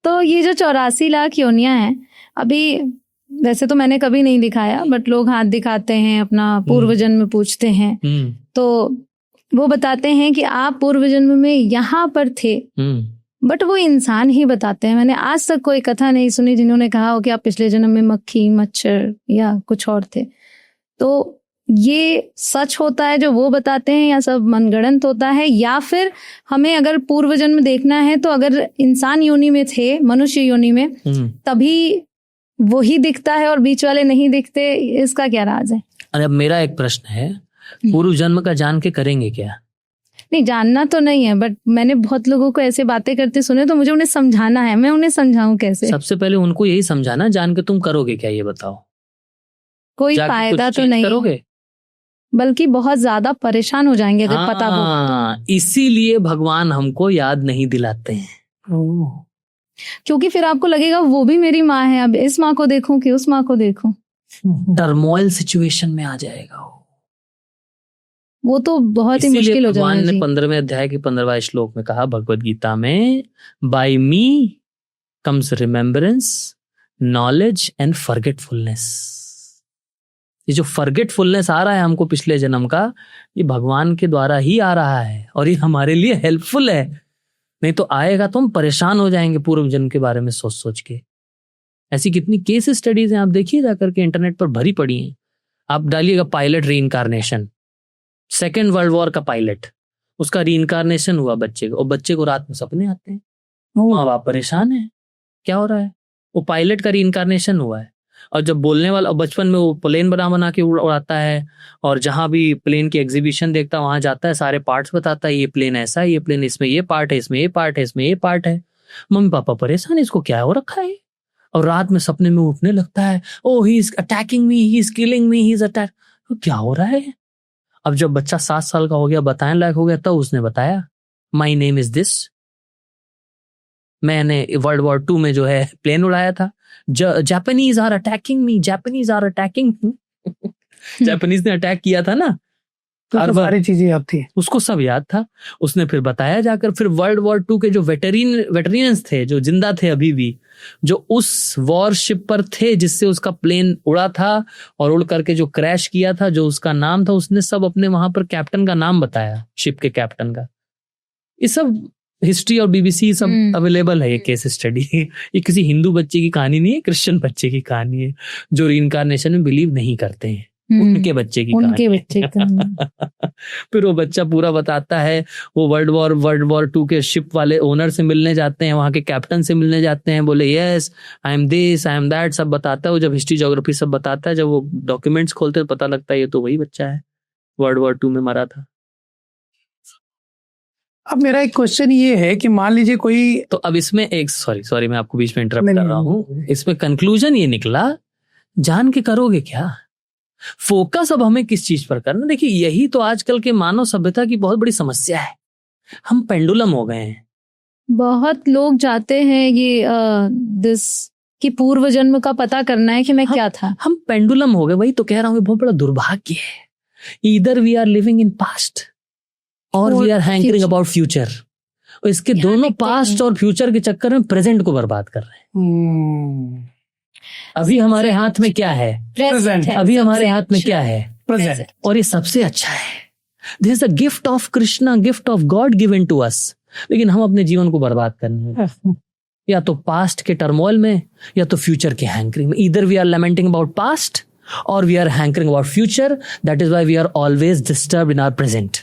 तो ये जो 84 लाख योनियां हैं, अभी वैसे तो मैंने कभी नहीं दिखाया, बट लोग हाथ दिखाते हैं, अपना पूर्व जन्म पूछते हैं, तो वो बताते हैं कि आप पूर्व जन्म में यहाँ पर थे, बट वो इंसान ही बताते हैं। मैंने आज तक कोई कथा नहीं सुनी जिन्होंने कहा हो कि आप पिछले जन्म में मक्खी, मच्छर या कुछ और थे। तो ये सच होता है जो वो बताते हैं, या सब मनगढ़ंत होता है, या फिर हमें अगर पूर्व जन्म देखना है तो अगर इंसान योनि में थे, मनुष्य योनि में, तभी वो ही दिखता है और बीच वाले नहीं दिखते? इसका क्या राज है? अरे अब मेरा एक प्रश्न है, पूर्व जन्म का जान के करेंगे क्या? नहीं, जानना तो नहीं है, बट मैंने बहुत लोगों को ऐसे बातें करते सुने, तो मुझे उन्हें समझाना है। मैं उन्हें समझाऊं कैसे? सबसे पहले उनको यही समझाना, जान के तुम करोगे क्या, ये बताओ। कोई फायदा तो नहीं करोगे, बल्कि बहुत ज्यादा परेशान हो जाएंगे अगर पता हो। इसीलिए भगवान हमको याद नहीं दिलाते हैं, क्योंकि फिर आपको लगेगा वो भी मेरी माँ है, अब इस माँ को देखूं कि उस माँ को देखूं। टर्मोइल सिचुएशन में आ जाएगा वो तो बहुत ही मुश्किल हो जाएगा। भगवान ने 15वें अध्याय के 15वां श्लोक में कहा भगवद गीता में, by me comes remembrance, knowledge and forgetfulness. ये जो फॉरगेटफुलनेस आ रहा है हमको पिछले जन्म का, ये भगवान के द्वारा ही आ रहा है, और ये हमारे लिए हेल्पफुल है। नहीं तो आएगा तो हम परेशान हो जाएंगे पूर्व जन्म के बारे में सोच सोच के। ऐसी कितनी केस स्टडीज हैं, आप देखिए जाकर के, इंटरनेट पर भरी पड़ी हैं। आप डालिएगा pilot reincarnation, second world war का पायलट, उसका रीइंकारनेशन हुआ बच्चे को, और बच्चे को रात में सपने आते हैं, माँ बाप परेशान है, क्या हो रहा है? वो पायलट का रीइंकारनेशन हुआ है, और जब बोलने वाला, बचपन में वो प्लेन बना के उड़ाता है, और जहां भी प्लेन की एग्जीबिशन देखता है वहां जाता है, सारे पार्ट्स बताता है, ये प्लेन ऐसा है, ये प्लेन इसमें ये पार्ट है, इसमें ये पार्ट है, इसमें ये पार्ट है। मम्मी पापा परेशान, इसको क्या हो रखा है? और रात में सपने में उठने लगता है, oh he is attacking me, he is killing me, he is attack. क्या हो रहा है? अब जब बच्चा 7 साल का हो गया, बताने लायक हो गया, तब उसने बताया, माई नेम इज दिस, मैंने वर्ल्ड वॉर 2 में जो है प्लेन उड़ाया था, Japanese are attacking me, Japanese are attacking. Japanese ने अटैक किया था ना, तो सारी चीजें याद थी उसको, सब याद था। उसने फिर बताया जाकर, फिर वर्ल्ड वॉर 2 के जो वेटरियंस थे, जो जिंदा थे अभी भी, जो उस वॉरशिप पर थे जिससे उसका प्लेन उड़ा था और उड़ करके जो क्रैश किया था, जो उसका नाम था, उसने सब अपने वहां पर कैप्टन का नाम बताया, शिप के कैप्टन का। ये सब हिस्ट्री और बीबीसी सब अवेलेबल है, ये केस स्टडी। ये किसी हिंदू बच्चे की कहानी नहीं है, क्रिश्चियन बच्चे की कहानी है, जो रीइंकारनेशन में बिलीव नहीं करते हैं, उनके बच्चे की कहानी। फिर वो बच्चा पूरा बताता है, वो वर्ल्ड वॉर 2 के शिप वाले ओनर से मिलने जाते हैं, वहां के कैप्टन से मिलने जाते हैं, बोले yes I am this, I am that, सब बताता है वो। जब हिस्ट्री ज्योग्राफी सब बताता है, जब वो डॉक्यूमेंट्स खोलते हैं पता लगता है ये तो वही बच्चा है, वर्ल्ड वॉर 2 में मरा था। अब मेरा एक क्वेश्चन ये है कि मान लीजिए कोई, तो अब इसमें एक सॉरी मैं आपको बीच में इंटरप्ट कर रहा हूँ, इसमें कंक्लूजन ये निकला, जान के करोगे क्या? फोकस अब हमें किस चीज पर करना? देखिए यही तो आजकल के मानव सभ्यता की बहुत बड़ी समस्या है, हम पेंडुलम हो गए हैं। बहुत लोग जाते हैं ये दिस कि पूर्व जन्म का पता करना है कि मैं क्या था। हम पेंडुलम हो गए, वही तो कह रहा हूँ, बहुत बड़ा दुर्भाग्य है। Either we are living in past और we are hankering about future. इसके दोनों पास्ट और फ्यूचर के चक्कर में प्रेजेंट को बर्बाद कर रहे हैं। अभी हमारे हाथ में क्या है? प्रेजेंट। अभी हमारे हाथ में क्या है? प्रेजेंट। और ये सबसे अच्छा है। This is a gift of Krishna, gift of God given to us. लेकिन हम अपने जीवन को बर्बाद करने हैं, या तो पास्ट के टर्मोइल में, या तो फ्यूचर के हैंकरिंग में। Either we are lamenting about past और we are hankering about future. That is why we are always disturbed in our present.